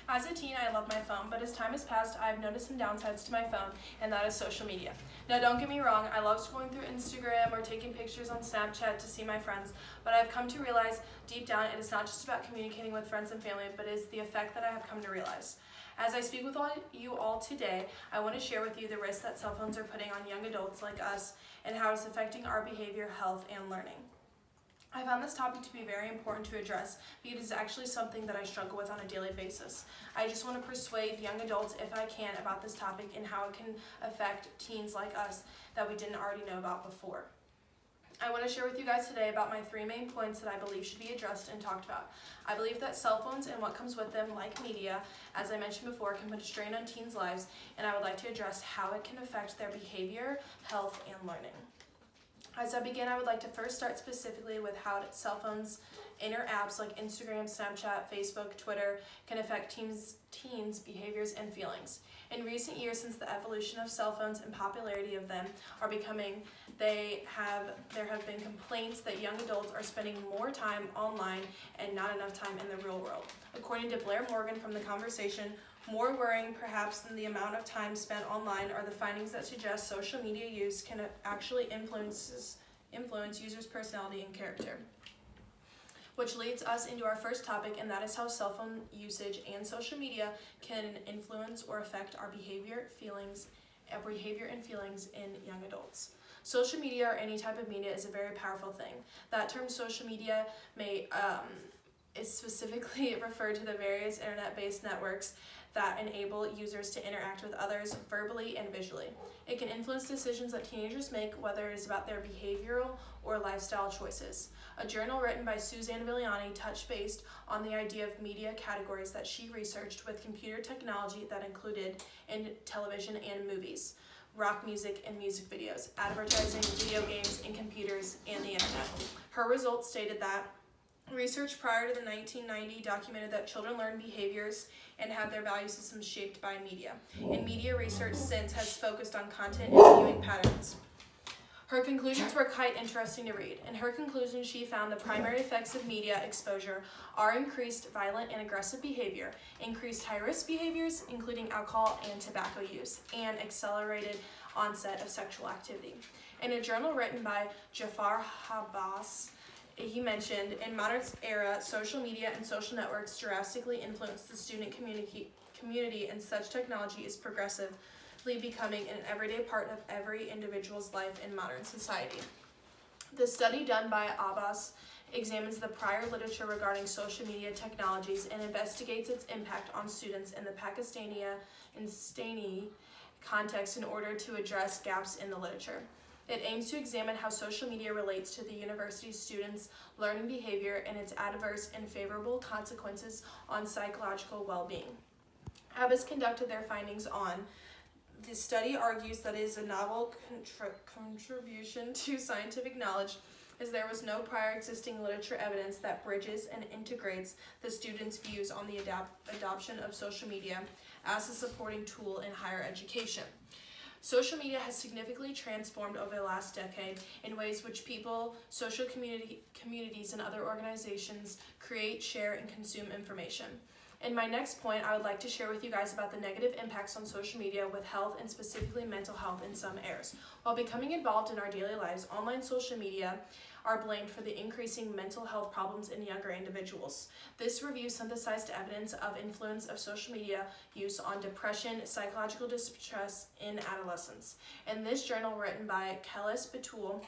As a teen, I love my phone, but as time has passed, I've noticed some downsides to my phone, and that is social media. Now, don't get me wrong, I love scrolling through Instagram or taking pictures on Snapchat to see my friends, but I've come to realize deep down it is not just about communicating with friends and family, but it is the effect that I have come to realize. As I speak with you all today, I want to share with you the risks that cell phones are putting on young adults like us and how it's affecting our behavior, health, and learning. I found this topic to be very important to address because it is actually something that I struggle with on a daily basis. I just want to persuade young adults, if I can, about this topic and how it can affect teens like us that we didn't already know about before. I want to share with you guys today about my 3 main points that I believe should be addressed and talked about. I believe that cell phones and what comes with them, like media, as I mentioned before, can put a strain on teens' lives, and I would like to address how it can affect their behavior, health, and learning. As I begin, I would like to first start specifically with how cell phones, inner apps like Instagram, Snapchat, Facebook, Twitter can affect teens' behaviors and feelings. In recent years, since the evolution of cell phones and popularity of them are becoming, there have been complaints that young adults are spending more time online and not enough time in the real world. According to Blair Morgan from The Conversation, more worrying perhaps than the amount of time spent online are the findings that suggest social media use can actually influence users' personality and character. Which leads us into our first topic, and that is how cell phone usage and social media can influence or affect our behavior and feelings in young adults. Social media or any type of media is a very powerful thing. That term social media is specifically referred to the various internet-based networks that enable users to interact with others verbally and visually. It can influence decisions that teenagers make, whether it is about their behavioral or lifestyle choices. A journal written by Suzanne Villani touched based on the idea of media categories that she researched with computer technology that included in television and movies, rock music and music videos, advertising, video games, and computers, and the internet. Her results stated that research prior to the 1990 documented that children learn behaviors and have their value systems shaped by media. And media research since has focused on content and viewing patterns. Her conclusions were quite interesting to read. In her conclusion, she found the primary effects of media exposure are increased violent and aggressive behavior, increased high-risk behaviors, including alcohol and tobacco use, and accelerated onset of sexual activity. In a journal written by Jafar Habas, he mentioned, in modern era, social media and social networks drastically influence the student community, and such technology is progressively becoming an everyday part of every individual's life in modern society. The study done by Abbas examines the prior literature regarding social media technologies and investigates its impact on students in the Pakistani context in order to address gaps in the literature. It aims to examine how social media relates to the university students' learning behavior and its adverse and favorable consequences on psychological well-being. Abbas conducted their findings on the study argues that it is a novel contribution to scientific knowledge, as there was no prior existing literature evidence that bridges and integrates the students' views on the adoption of social media as a supporting tool in higher education. Social media has significantly transformed over the last decade in ways which people, social communities, and other organizations create, share, and consume information. In my next point, I would like to share with you guys about the negative impacts on social media with health and specifically mental health in some areas. While becoming involved in our daily lives, online social media are blamed for the increasing mental health problems in younger individuals. This review synthesized evidence of influence of social media use on depression, psychological distress in adolescents. In this journal written by Kellis Betul,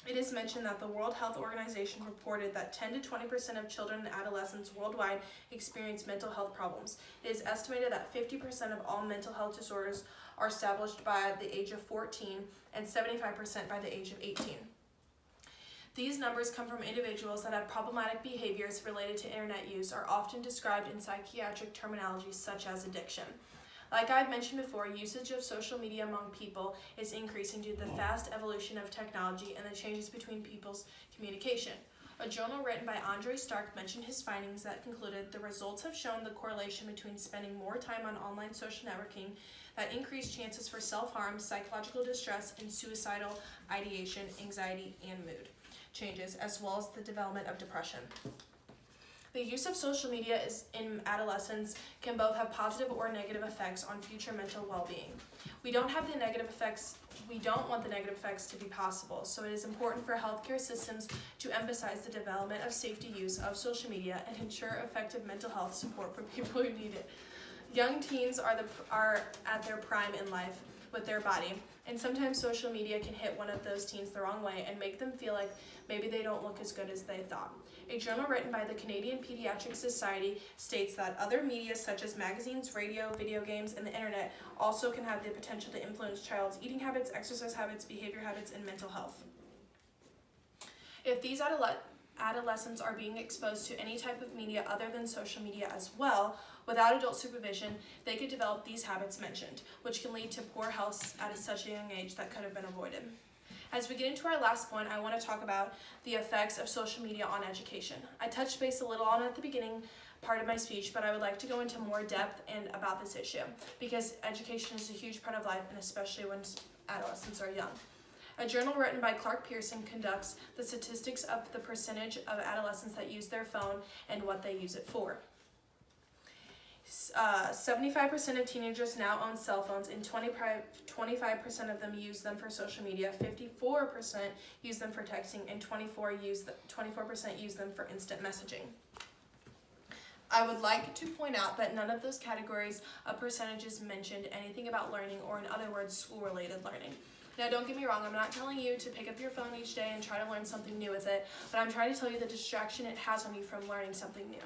it is mentioned that the World Health Organization reported that 10 to 20% of children and adolescents worldwide experience mental health problems. It is estimated that 50% of all mental health disorders are established by the age of 14 and 75% by the age of 18. These numbers come from individuals that have problematic behaviors related to internet use are often described in psychiatric terminology such as addiction. Like I've mentioned before, usage of social media among people is increasing due to the fast evolution of technology and the changes between people's communication. A journal written by Andre Stark mentioned his findings that concluded the results have shown the correlation between spending more time on online social networking that increased chances for self-harm, psychological distress, and suicidal ideation, anxiety, and mood changes, as well as the development of depression. The use of social media in adolescence can both have positive or negative effects on future mental well-being. We don't want the negative effects to be possible, so it is important for healthcare systems to emphasize the development of safety use of social media and ensure effective mental health support for people who need it. Young teens are at their prime in life with their body, and sometimes social media can hit one of those teens the wrong way and make them feel like maybe they don't look as good as they thought. A journal written by the Canadian Pediatric Society states that other media such as magazines, radio, video games, and the internet also can have the potential to influence child's eating habits, exercise habits, behavior habits, and mental health. If these adolescents are being exposed to any type of media other than social media as well, without adult supervision, they could develop these habits mentioned, which can lead to poor health at such a young age that could have been avoided. As we get into our last point, I want to talk about the effects of social media on education. I touched base a little on it at the beginning part of my speech, but I would like to go into more depth and about this issue because education is a huge part of life, and especially when adolescents are young. A journal written by Clark Pearson conducts the statistics of the percentage of adolescents that use their phone and what they use it for. 75% of teenagers now own cell phones, and 25% of them use them for social media, 54% use them for texting, and 24% use them for instant messaging. I would like to point out that none of those categories of percentages mentioned anything about learning, or in other words, school-related learning. Now, don't get me wrong, I'm not telling you to pick up your phone each day and try to learn something new with it, but I'm trying to tell you the distraction it has on you from learning something new.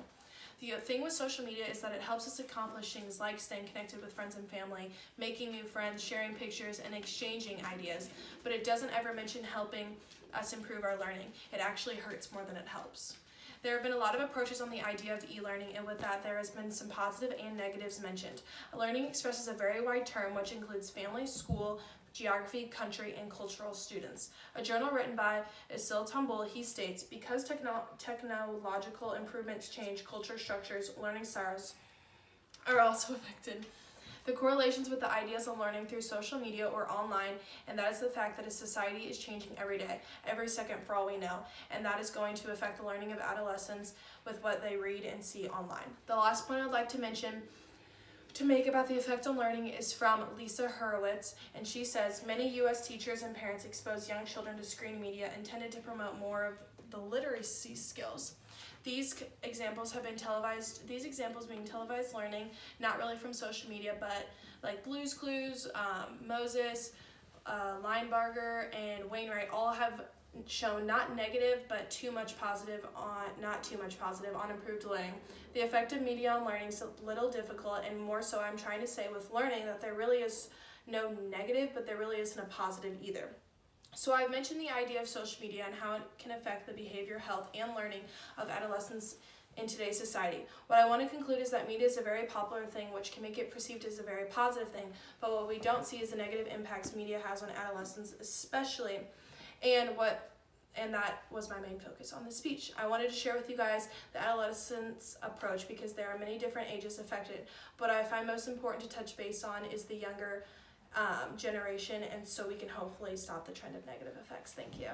The thing with social media is that it helps us accomplish things like staying connected with friends and family, making new friends, sharing pictures, and exchanging ideas, but it doesn't ever mention helping us improve our learning. It actually hurts more than it helps. There have been a lot of approaches on the idea of e-learning, and with that there has been some positive and negatives mentioned. Learning expresses a very wide term which includes family, school, geography, country, and cultural students. A journal written by Isil Tambul, he states, because technological improvements change culture structures, learning styles are also affected. The correlations with the ideas of learning through social media or online, and that is the fact that a society is changing every day, every second for all we know, and that is going to affect the learning of adolescents with what they read and see online. The last point I'd like to mention to make about the effect on learning is from Lisa Hurwitz, and she says, many U.S. teachers and parents expose young children to screen media intended to promote more of the literacy skills. These examples being televised learning, not really from social media, but like Blue's Clues, Moses, Linebarger, and Wainwright all have shown not negative, but not too much positive on improved learning. The effect of media on learning is a little difficult, and more so I'm trying to say with learning that there really is no negative, but there really isn't a positive either. So I've mentioned the idea of social media and how it can affect the behavior, health, and learning of adolescents in today's society. What I want to conclude is that media is a very popular thing, which can make it perceived as a very positive thing, but what we don't see is the negative impacts media has on adolescents especially, and that was my main focus on this speech. I wanted to share with you guys the adolescence approach because there are many different ages affected. What I find most important to touch base on is the younger generation, and so we can hopefully stop the trend of negative effects. Thank you.